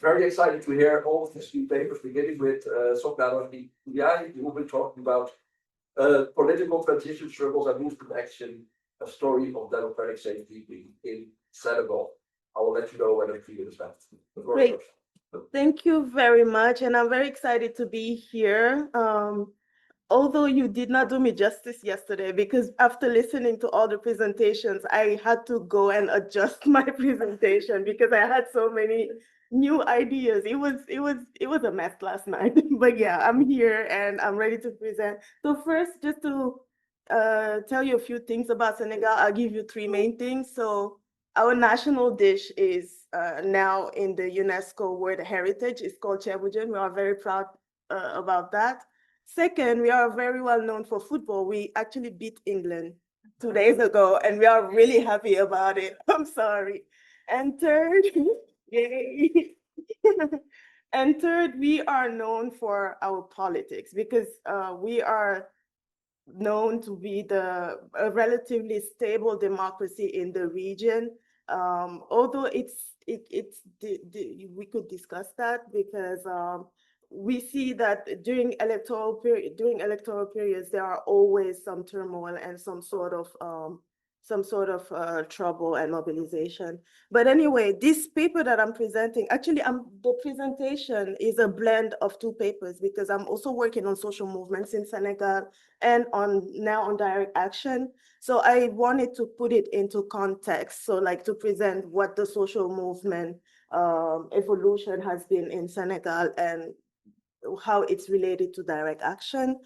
very excited to hear all of these 3 papers, beginning with Sokna and Ndiaye, who will be talking about political transition struggles and movement action, a story of democratic safekeeping in Senegal. I will let you know when the 3 minutes left. Great. Thank you very much. And I'm very excited to be here. Although you did not do me justice yesterday, because after listening to all the presentations, I had to go and adjust my presentation because I had so many new ideas. It was a mess last night. But yeah, I'm here and I'm ready to present. So first, just to tell you a few things about Senegal, I'll give you 3 main things. So our national dish is now in the UNESCO World Heritage. It's called Chebujen. We are very proud about that. Second, we are very well known for football. We actually beat England 2 days ago, and we are really happy about it. I'm sorry. And third, yay. And third, we are known for our politics because we are known to be a relatively stable democracy in the region. Although we could discuss that because we see that during electoral periods, there are always some turmoil and some sort of trouble and mobilization. But anyway, this paper that I'm presenting, actually, the presentation is a blend of 2 papers because I'm also working on social movements in Senegal and now on direct action. So I wanted to put it into context. So like to present what the social movement evolution has been in Senegal and how it's related to direct action.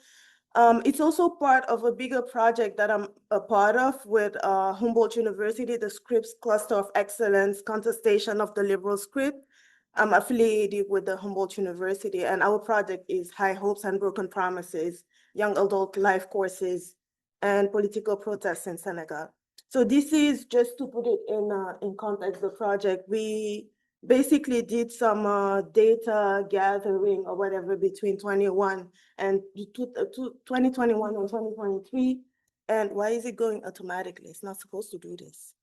It's also part of a bigger project that I'm a part of with Humboldt University, the Scripps Cluster of Excellence, Contestation of the Liberal Script. I'm affiliated with the Humboldt University, and our project is High Hopes and Broken Promises, Young Adult Life Courses, and Political Protests in Senegal. So this is just to put it in context, the project. We basically did some data gathering or whatever between 2021 and 2023. And why is it going automatically? It's not supposed to do this.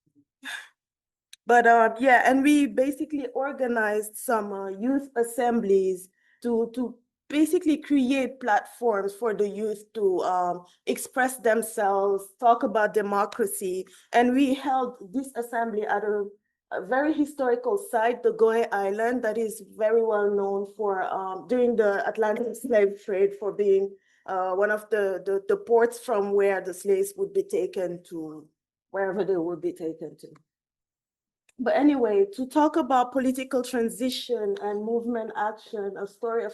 But yeah, and we basically organized some youth assemblies to basically create platforms for the youth to express themselves, talk about democracy. And we held this assembly at a very historical site, the Goe Island, that is very well known for during the Atlantic slave trade for being one of the ports from where the slaves would be taken to wherever they would be taken to. But anyway, to talk about political transition and movement action, a story of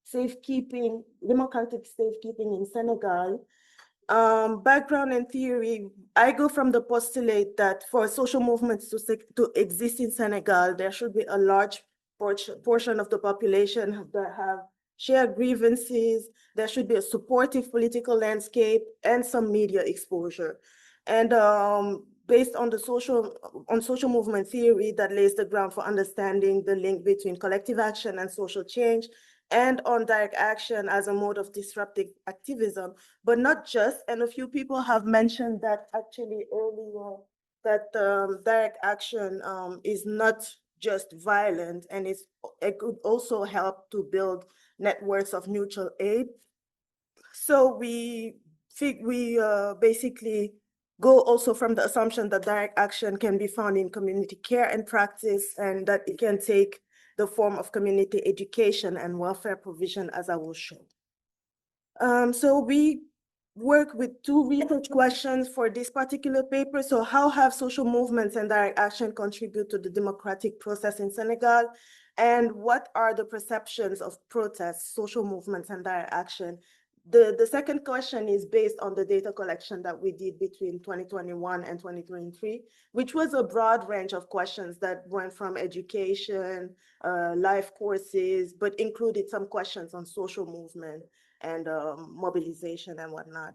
safekeeping, democratic safekeeping in Senegal. Background and theory, I go from the postulate that for social movements to exist in Senegal, there should be a large portion of the population that have shared grievances, there should be a supportive political landscape and some media exposure. And based on social movement theory that lays the ground for understanding the link between collective action and social change, and on direct action as a mode of disruptive activism, but not just, and a few people have mentioned that actually earlier, that direct action is not just violent, and it could also help to build networks of mutual aid. So we basically go also from the assumption that direct action can be found in community care and practice, and that it can take the form of community education and welfare provision, as I will show. So we work with 2 research questions for this particular paper. So how have social movements and direct action contribute to the democratic process in Senegal? And what are the perceptions of protests, social movements, and direct action? The second question is based on the data collection that we did between 2021 and 2023, which was a broad range of questions that went from education, life courses, but included some questions on social movement and mobilization and whatnot.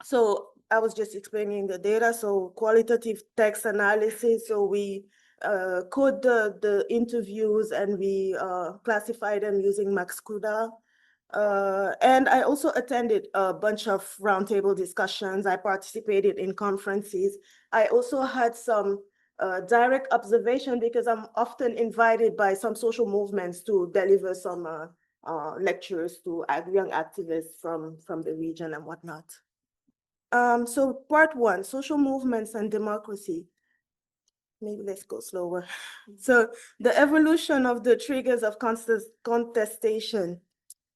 So I was just explaining the data. So qualitative text analysis. So we code the interviews and we classify them using Maxcuda. And I also attended a bunch of roundtable discussions. I participated in conferences. I also had some direct observation because I'm often invited by some social movements to deliver some lectures to young activists from the region and whatnot. So part one, social movements and democracy. Maybe let's go slower. So the evolution of the triggers of contestation.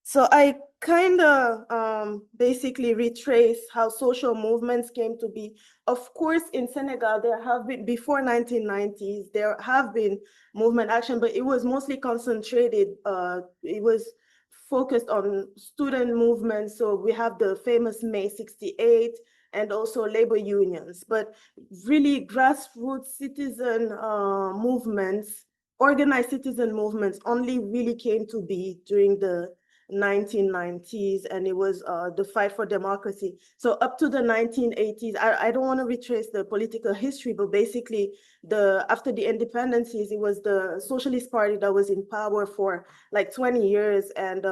So I kind of basically retrace how social movements came to be. Of course, in Senegal, there have been, before 1990s, there have been movement action, but it was mostly concentrated. It was focused on student movements. So we have the famous May 68 and also labor unions, but really grassroots citizen movements, organized citizen movements only really came to be during the 1990s, and it was the fight for democracy. So up to the 1980s, I don't want to retrace the political history, but basically after the independencies, it was the Socialist Party that was in power for like 20 years. And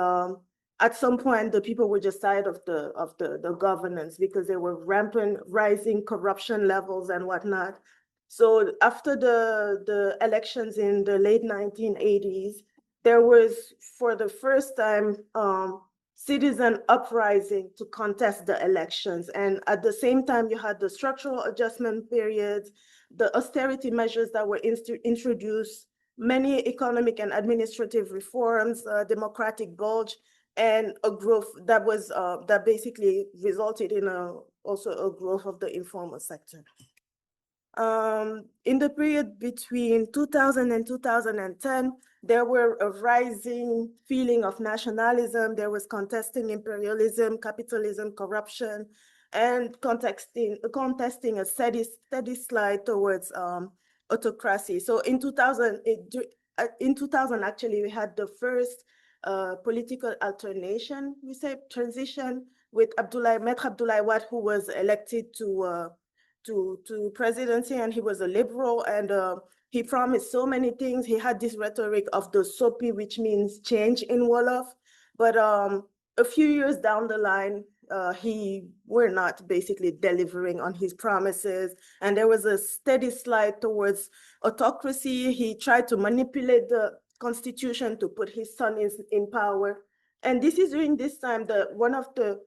at some point, the people were just tired of the governance because there were rampant rising corruption levels and whatnot. So after the elections in the late 1980s, there was, for the first time, citizen uprising to contest the elections. And at the same time, you had the structural adjustment periods, the austerity measures that were introduced, many economic and administrative reforms, democratic bulge, and a growth that was that basically resulted in also a growth of the informal sector. In the period between 2000 and 2010, there were a rising feeling of nationalism. There was contesting imperialism, capitalism, corruption, and contesting a steady slide towards autocracy. So in 2000, actually, we had the first political alternation, we say transition, with Maître Abdoulaye Wade, who was elected to presidency, and he was a liberal, and he promised so many things. He had this rhetoric of the sopi, which means change in Wolof, but a few years down the line, he were not basically delivering on his promises, and there was a steady slide towards autocracy. He tried to manipulate the constitution to put his son in power, and this is during this time that one of the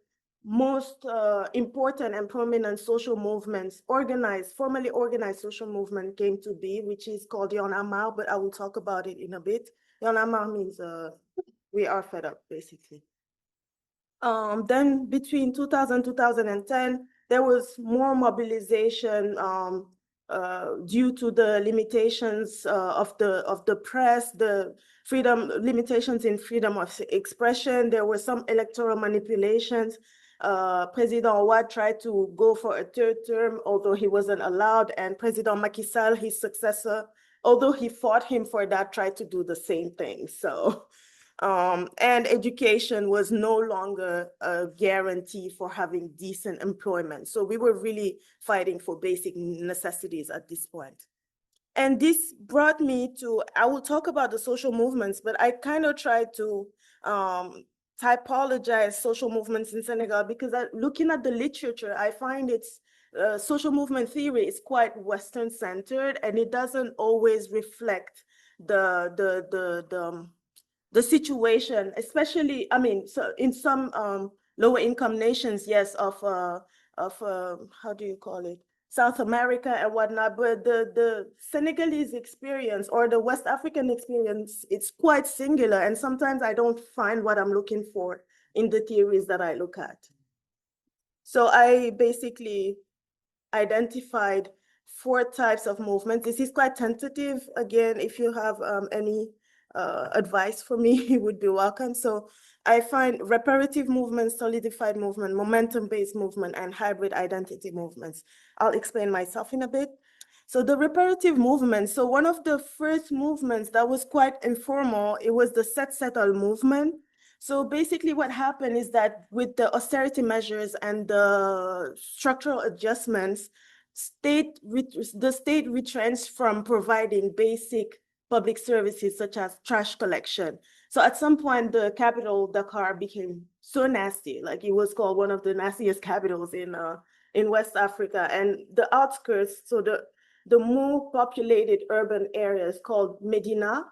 most important and prominent social movements, formally organized social movement came to be, which is called Y'en a marre, but I will talk about it in a bit. Y'en a marre means we are fed up, basically. Then between 2000 2010, there was more mobilization due to the limitations of the press, the limitations in freedom of expression. There were some electoral manipulations. President Wade tried to go for a third term, although he wasn't allowed, and President Macky Sall, his successor, although he fought him for that, tried to do the same thing. So, and education was no longer a guarantee for having decent employment. So we were really fighting for basic necessities at this point. And this brought me to, I will talk about the social movements, but I kind of tried to typologize social movements in Senegal because looking at the literature, I find it's social movement theory is quite Western centered, and it doesn't always reflect the situation, especially, I mean, so in some lower income nations, yes, of how do you call it? South America and whatnot, but the Senegalese experience or the West African experience, it's quite singular, and sometimes I don't find what I'm looking for in the theories that I look at. So I basically identified 4 types of movements. This is quite tentative. Again, if you have any advice for me, it would be welcome. So I find reparative movements, solidified movement, momentum-based movement, and hybrid identity movements. I'll explain myself in a bit. So the reparative movement, so one of the first movements that was quite informal, it was the settle movement. So basically what happened is that with the austerity measures and the structural adjustments, the state retrenched from providing basic public services such as trash collection. So at some point, the capital, Dakar, became so nasty, like it was called one of the nastiest capitals in West Africa. And the outskirts, so the more populated urban areas called Medina,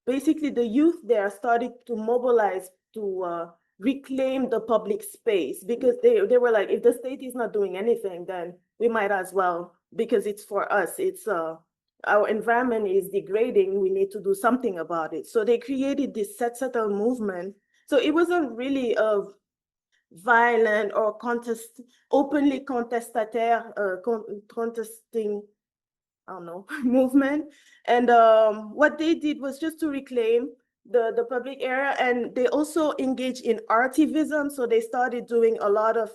basically the youth there started to mobilize to reclaim the public space, because they were like, if the state is not doing anything, then we might as well, because it's for us. It's our environment is degrading. We need to do something about it. So they created this settle movement. So it wasn't really a violent or openly contestataire, contesting, I don't know, movement. And what they did was just to reclaim the public area, and they also engaged in artivism. So they started doing a lot of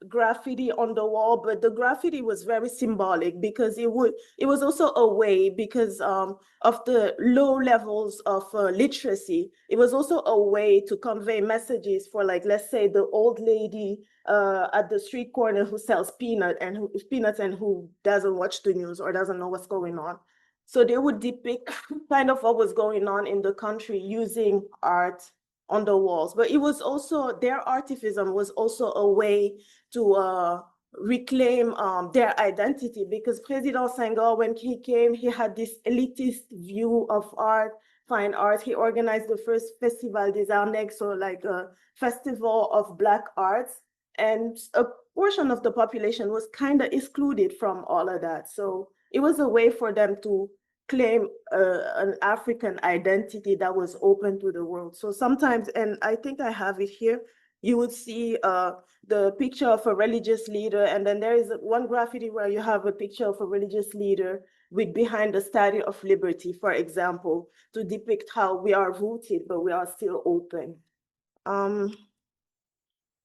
graffiti on the wall, but the graffiti was very symbolic, because it was also a way, because of the low levels of literacy. It was also a way to convey messages for, like, let's say the old lady at the street corner who sells peanuts and who doesn't watch the news or doesn't know what's going on. So they would depict kind of what was going on in the country using art on the walls. But it was also, their artivism was also a way to reclaim their identity, because President Senghor, when he came, he had this elitist view of art, fine art. He organized the first Festival des Arts Nègres, so like a festival of Black arts, and a portion of the population was kind of excluded from all of that. So it was a way for them to claim an African identity that was open to the world. So sometimes, and I think I have it here, you would see the picture of a religious leader, and then there is one graffiti where you have a picture of a religious leader with behind the Statue of Liberty, for example, to depict how we are rooted, but we are still open.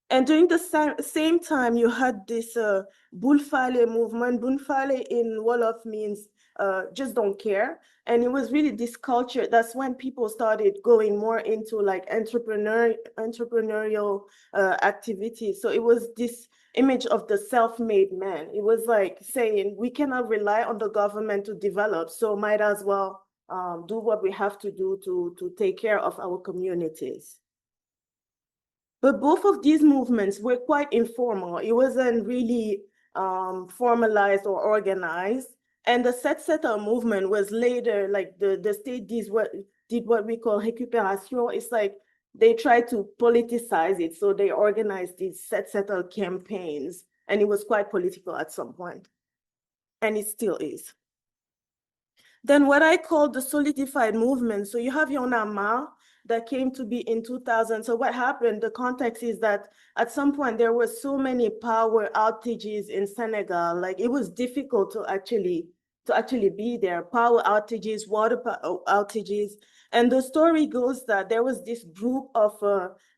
And during the same time, you had this Bulfale movement. Bulfale in Wolof means just don't care. And it was really this culture. That's when people started going more into like entrepreneurial activities. So it was this image of the self-made man. It was like saying, we cannot rely on the government to develop, so might as well do what we have to do to take care of our communities. But both of these movements were quite informal. It wasn't really formalized or organized. And the settle movement was later, like the state did what we call récupération. It's like they tried to politicize it. So they organized these settle campaigns, and it was quite political at some point. And it still is. Then what I call the solidified movement. So you have Y'en a marre that came to be in 2000. So what happened, the context is that at some point there were so many power outages in Senegal, like it was difficult to actually be there. Power outages, water outages. And the story goes that there was this group of,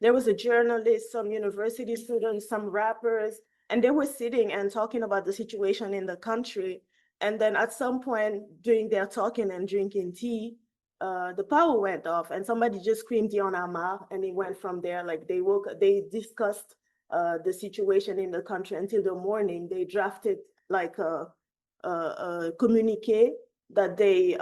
there was a journalist, some university students, some rappers, and they were sitting and talking about the situation in the country. And then at some point during their talking and drinking tea, the power went off, and somebody just screamed "Y'en a marre," and it went from there. Like they discussed the situation in the country until the morning. They drafted like a communique that they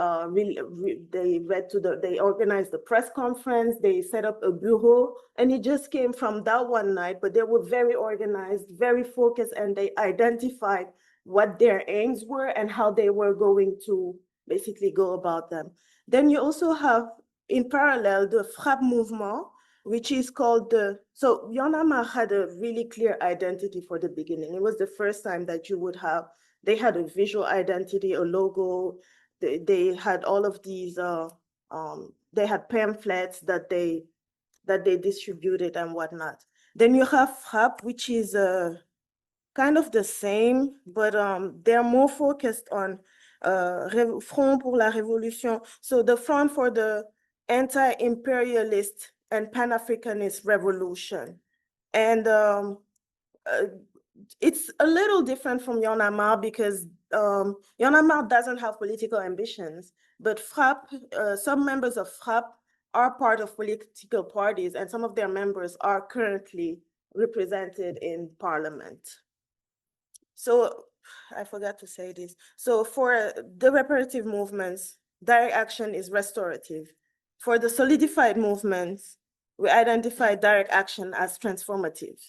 they organized the press conference. They set up a bureau, and it just came from that one night. But they were very organized, very focused, and they identified what their aims were and how they were going to basically go about them. Then you also have, in parallel, the Frappe movement, which is called so Y'en a marre had a really clear identity for the beginning. It was the first time that you would have, they had a visual identity, a logo. They had all of these, they had pamphlets that they distributed and whatnot. Then you have Frappe, which is kind of the same, but they're more focused on Front pour la Révolution. So the Front for the Anti-Imperialist and Pan-Africanist Revolution. And it's a little different from Y'en a marre, because Y'en a marre doesn't have political ambitions, but Frappe, some members of Frappe are part of political parties, and some of their members are currently represented in parliament. So I forgot to say this. So for the reparative movements, direct action is restorative. For the solidified movements, we identify direct action as transformative.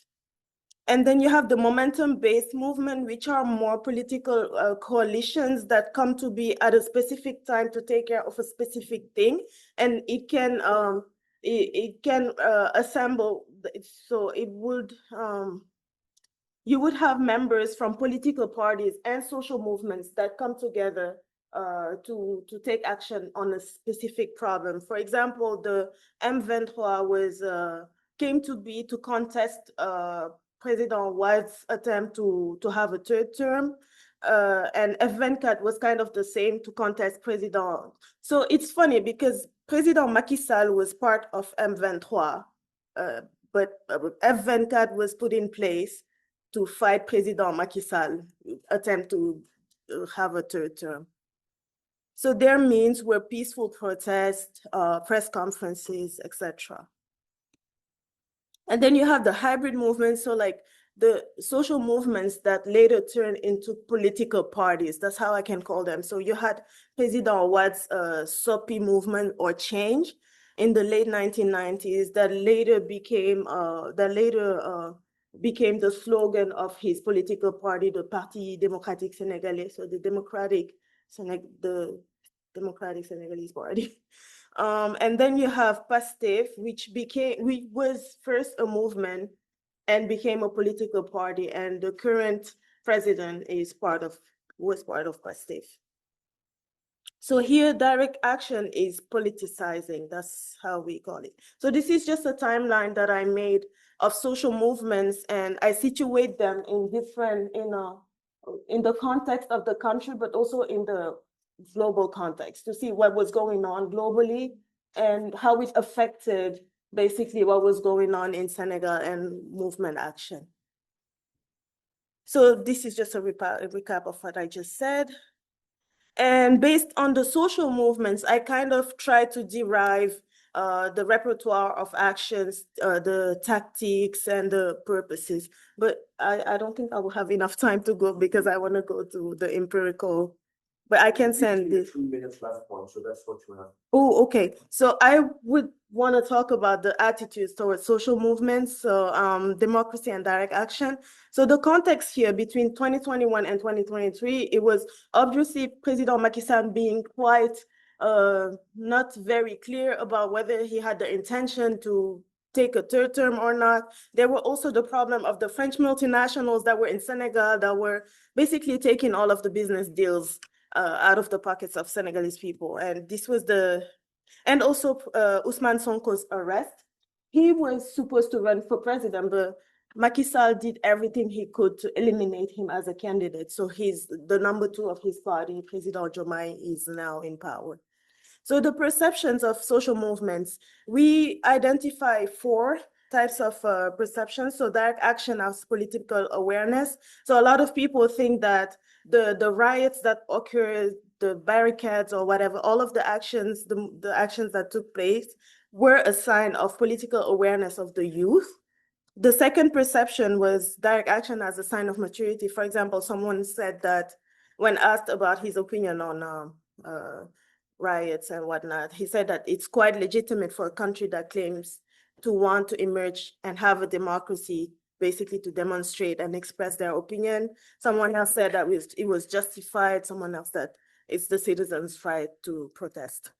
And then you have the momentum-based movement, which are more political coalitions that come to be at a specific time to take care of a specific thing, and it can assemble. So it would you would have members from political parties and social movements that come together to take action on a specific problem. For example, the M23 was came to be to contest President Ouad's attempt to have a third term, and F24 was kind of the same, to contest President. So it's funny because President Macky Sall was part of M23, but F24 was put in place to fight President Macky Sall attempt to have a third term. So their means were peaceful protests, press conferences, etc. And then you have the hybrid movement, so like the social movements that later turned into political parties. That's how I can call them. So you had President Ouad's sowie movement or change in the late 1990s that later became the slogan of his political party, the Parti démocratique sénégalais, so the Democratic Senegalese Party. And then you have PASTEF, which was first a movement and became a political party, and the current president was part of PASTEF. So here, direct action is politicizing. That's how we call it. So this is just a timeline that I made of social movements, and I situate them in the context of the country, but also in the global context, to see what was going on globally and how it affected basically what was going on in Senegal and movement action. So this is just a recap of what I just said. And based on the social movements, I kind of try to derive the repertoire of actions, the tactics and the purposes. But I don't think I will have enough time to go because I want to go to the empirical. But I can send this. 3 minutes left one, so that's what you have. Oh, okay. So I would want to talk about the attitudes towards social movements, so democracy and direct action. So the context here between 2021 and 2023, it was obviously President Macky Sall being quite not very clear about whether he had the intention to take a third term or not. There were also the problem of the French multinationals that were in Senegal that were basically taking all of the business deals out of the pockets of Senegalese people. And this was and also Ousmane Sonko's arrest. He was supposed to run for president, but Macky Sall did everything he could to eliminate him as a candidate. So he's the number 2 of his party, President Joni, is now in power. So the perceptions of social movements, we identify 4 types of perceptions. So direct action as political awareness. So a lot of people think that the riots that occurred, the barricades or whatever, all of the actions, the actions that took place were a sign of political awareness of the youth. The second perception was direct action as a sign of maturity. For example, someone said that when asked about his opinion on riots and whatnot, he said that it's quite legitimate for a country that claims to want to emerge and have a democracy, basically to demonstrate and express their opinion. Someone else said that it was justified. Someone else said it's the citizens' right to protest.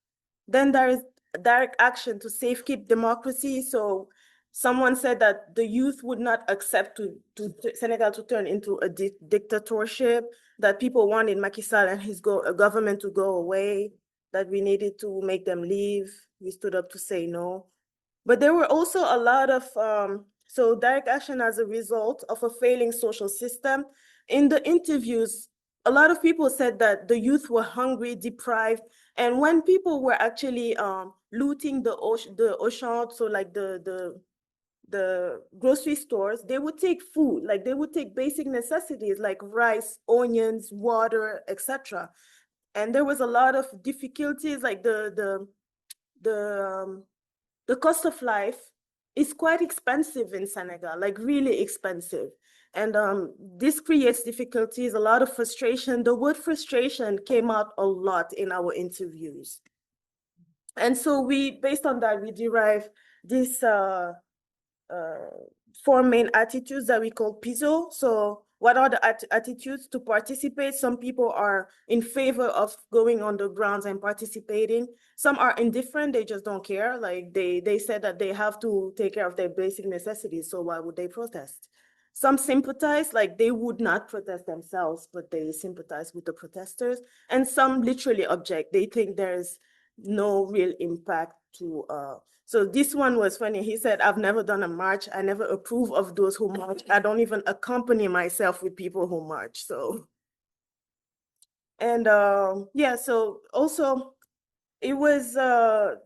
Then there is direct action to safekeep democracy. So someone said that the youth would not accept to Senegal to turn into a dictatorship, that people wanted Macky Sall and his government to go away, that we needed to make them leave. We stood up to say no. But there were also a lot of, so direct action as a result of a failing social system. In the interviews, a lot of people said that the youth were hungry, deprived, and when people were actually looting the Auchan, so like the grocery stores, they would take food, like they would take basic necessities like rice, onions, water, etc. And there was a lot of difficulties, like the cost of life is quite expensive in Senegal, like really expensive. And this creates difficulties, a lot of frustration. The word frustration came out a lot in our interviews. And so based on that, we derive this four main attitudes that we call PISO. So what are the attitudes to participate? Some people are in favor of going on the grounds and participating. Some are indifferent, they just don't care. Like they said that they have to take care of their basic necessities, so why would they protest? Some sympathize, like they would not protest themselves, but they sympathize with the protesters. And some literally object. They think there's no real impact to so this one was funny. He said, I've never done a march. I never approve of those who march. I don't even accompany myself with people who march. So, and yeah, so also it was So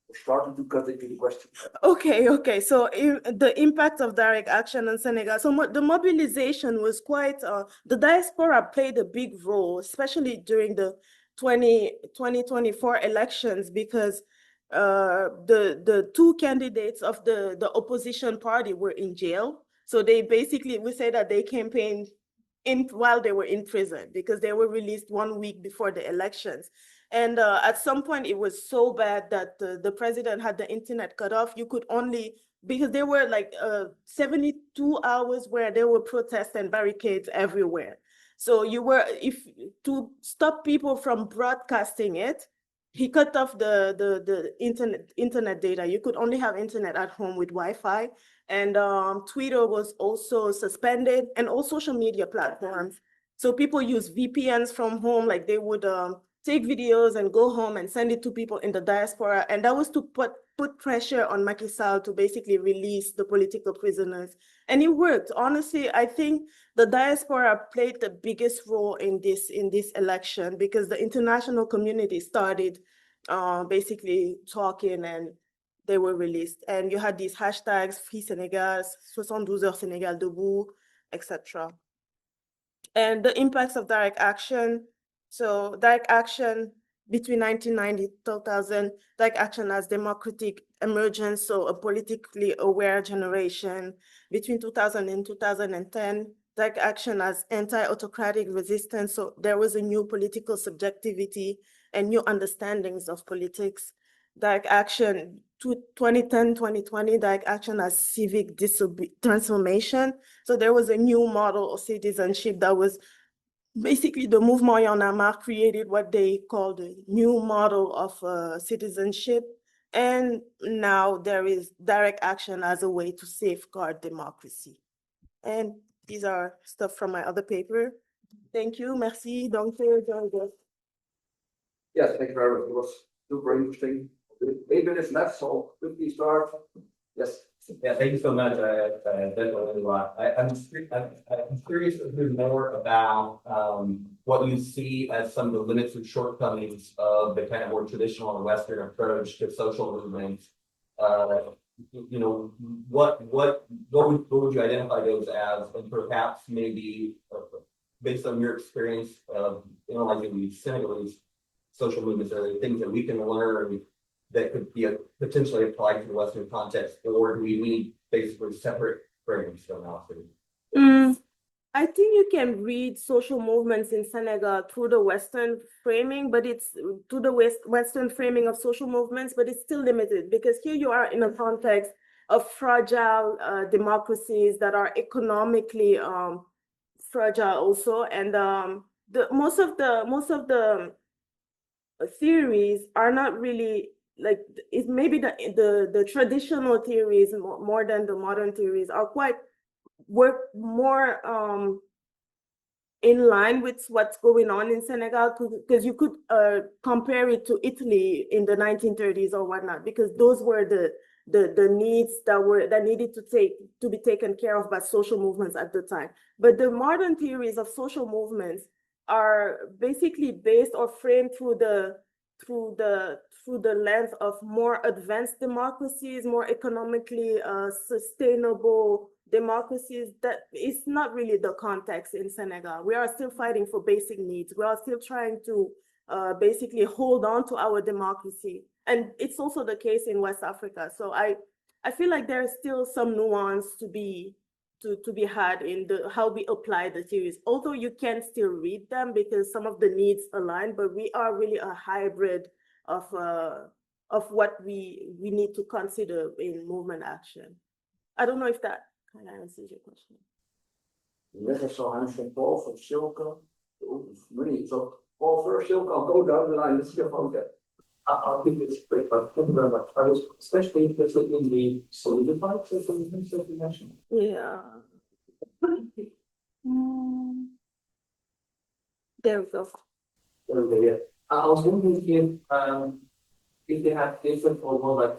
we're starting to cut into the question. okay. So the impact of direct action in Senegal. So the mobilization was quite, the diaspora played a big role, especially during the 2024 elections, because the two candidates of the opposition party were in jail. So they basically, we say that they campaigned while they were in prison because they were released 1 week before the elections. And at some point, it was so bad that the president had the internet cut off. You could only, because there were like 72 hours where there were protests and barricades everywhere. So if to stop people from broadcasting it, he cut off the internet data. You could only have internet at home with Wi-Fi. And Twitter was also suspended, and all social media platforms. So people use VPNs from home, like they would take videos and go home and send it to people in the diaspora. And that was to put pressure on Macky Sall to basically release the political prisoners. And it worked. Honestly, I think the diaspora played the biggest role in this election, because the international community started basically talking, and they were released. And you had these hashtags, Free Senegal, 72 heures Sénégal debout, etc. And the impacts of direct action. So direct action between 1990 2000, direct action as democratic emergence, so a politically aware generation. Between 2000 and 2010, direct action as anti-autocratic resistance. So there was a new political subjectivity and new understandings of politics. Direct action to 2010, 2020, direct action as civic transformation. So there was a new model of citizenship that was basically the Mouvement Y en a marre created what they called a new model of citizenship. And now there is direct action as a way to safeguard democracy. And these are stuff from my other paper. Thank you. Merci. Donc, Yes, thank you very much. It was super interesting. 8 minutes left, so quickly start. Yes. Yeah, thank you so much. I definitely want. I'm curious to hear more about what you see as some of the limits and shortcomings of the kind of more traditional and Western approach to social movements. You know, what would you identify those as, and perhaps maybe based on your experience of analyzing these Senegalese social movements, are there things that we can learn that could be potentially applied to the Western context, or do we need basically separate frames for analysis? I think you can read social movements in Senegal through the Western framing, but it's through the Western framing of social movements, but it's still limited, because here you are in a context of fragile democracies that are economically fragile also, and most of the theories are not really like, it maybe the traditional theories more than the modern theories are quite work more in line with what's going on in Senegal, because you could compare it to Italy in the 1930s or whatnot, because those were the needs that needed to be taken care of by social movements at the time. But the modern theories of social movements are basically based or framed through the lens of more advanced democracies, more economically sustainable democracies. That is not really the context in Senegal. We are still fighting for basic needs. We are still trying to basically hold on to our democracy. And it's also the case in West Africa. So I feel like there's still some nuance to be had in how we apply the theories, although you can still read them because some of the needs align, but we are really a hybrid of what we need to consider in movement action. I don't know if that kind of answers your question. Never saw Hansen Paul from Silke. Really, so Paul first, Silke, I'll go down the line. Let's see your phone get. I'll give this quick, but thank you very much. I was especially interested in the solidified solutions that you mentioned. Yeah. Mm. There we go. Okay, yeah. I was wondering if they have different or more like,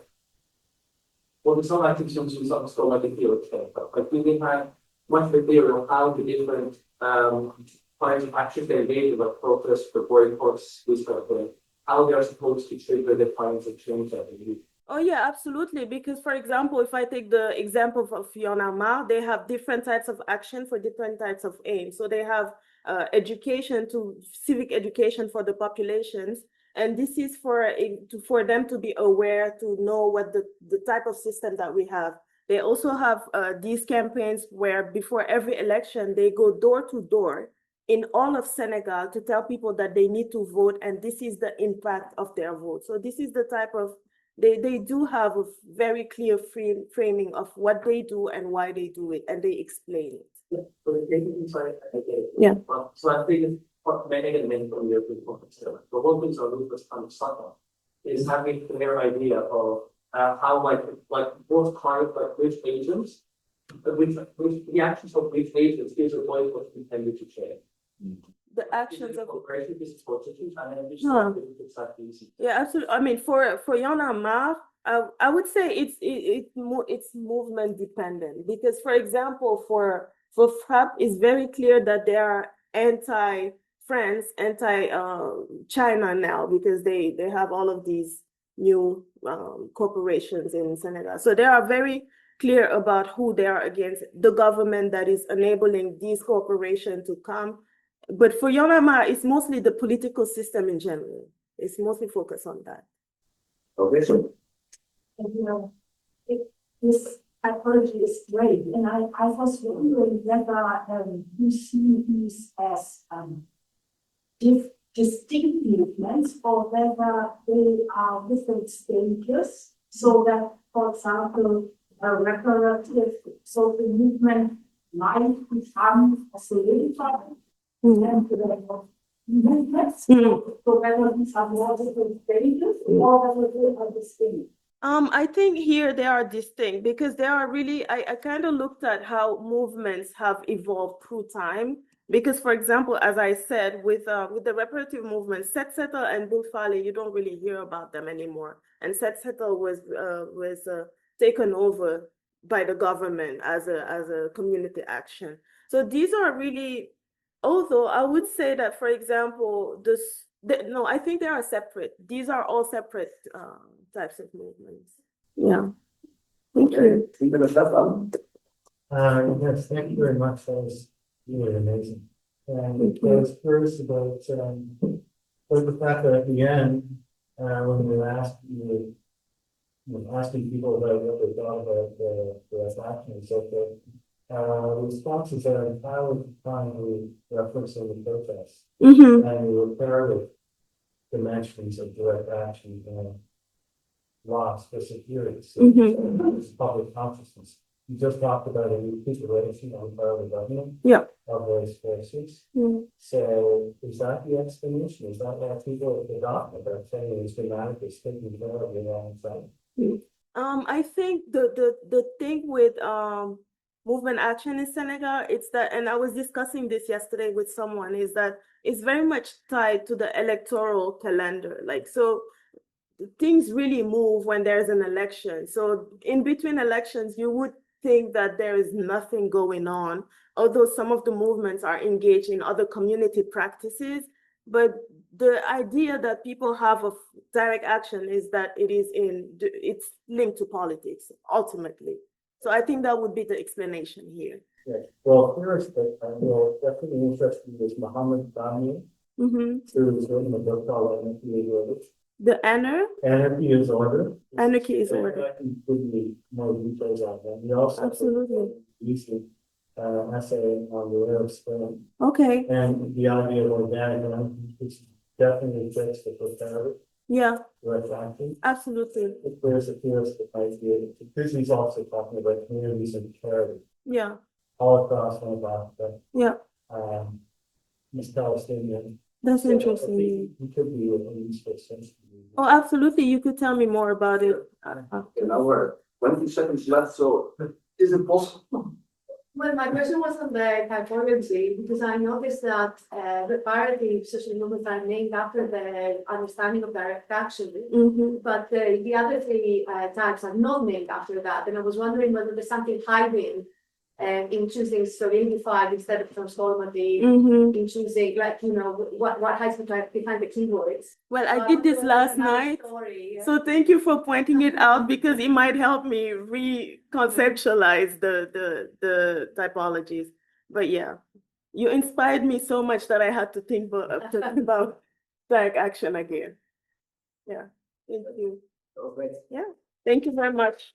well, some activities in some store like a field, but do they have much clearer on how the different kinds of actions they made, like protest, the boycotts, this kind of thing, how they are supposed to trigger the kinds of change that they do? Oh yeah, absolutely. Because for example, if I take the example of Yonama, they have different types of action for different types of aim. So they have education to civic education for the populations. And this is for them to be aware, to know what the type of system that we have. They also have these campaigns where before every election, they go door to door in all of Senegal to tell people that they need to vote, and this is the impact of their vote. So this is the type of, they do have a very clear framing of what they do and why they do it, and they explain it. Yeah, so the inside, I get it. Yeah. So I think what many from your people, the whole things are Lucas and Sokna is having a clear idea of how like both kind like which agents, which the actions of which agents is a way what's intended to change. The actions of cooperation is positive and then it's that easy. Yeah, absolutely. I mean, for Yonama, I would say it's movement dependent, because, for example, for FRAP, it's very clear that they are anti-France, anti-China now, because they have all of these new corporations in Senegal. So they are very clear about who they are against, the government that is enabling these corporations to come. But for Yonama, it's mostly the political system in general. It's mostly focused on that. Okay, so You know, this typology is great, and I was wondering whether you see these as distinct movements or whether they are different stages, so that, for example, a reparative social movement might become a solidified movements. So whether these are more different stages or whether they are distinct. I think here they are distinct, because they are really, I kind of looked at how movements have evolved through time. Because, for example, as I said, with the reparative movement, Set Settle and Bufale, you don't really hear about them anymore. And Set Settle was taken over by the government as a community action. So these are really, although I would say that, for example, no, I think they are separate. These are all separate types of movements. Yeah. Thank you. Yes, thank you very much. That was really amazing. And it was first about the fact that at the end, when we were asking people about what they thought about the action and so forth, the responses are entirely finally referencing the protests. Mm-hmm. And we were paired with dimensions of direct action and loss, disappearance, public consciousness. You just talked about a new piece of relation on part of the government of those forces. Mm-hmm. So is that the explanation? Is that what people adopt about saying it's dramatic, it's taking care of your own side? I think the thing with movement action in Senegal, it's that, and I was discussing this yesterday with someone, is that it's very much tied to the electoral calendar. Like, so things really move when there's an election. So in between elections, you would think that there is nothing going on, although some of the movements are engaged in other community practices. But the idea that people have of direct action is that it's linked to politics, ultimately. So I think that would be the explanation here. Yeah. Well, first, definitely interesting is Mohammed Dami, who is written a book called Anarchy is Order. The Anarchy is Order. Anarchy is Order. I can give you more details on that. We also absolutely recent essay on the Arab Spring. Okay. And the idea of organic anarchy, which definitely fits the Yeah, direct action. absolutely. If there's the idea, Disney's also talking about communities and charity Yeah, all across North Africa, yeah, East Palestinian. that's So I interesting. think we could be a useful sense. Oh, absolutely. You could tell me more about it. In our 20 seconds left, so is it possible? Well, my question was on the typology, because I noticed that reparative social movements are named after the understanding of direct action, Mhm. but the other three types are not named after that. And I was wondering whether there's something hiding in choosing solidified instead of transformative, Mhm. in choosing, like, you know, what hides behind the keywords. Well, So I did this wonder if last there's another night. story, yeah. So thank you for pointing it out because it might help me reconceptualize the typologies. But yeah, you inspired me so much that I had to think about direct action again. Yeah, thank you. Okay. Yeah, thank you very much.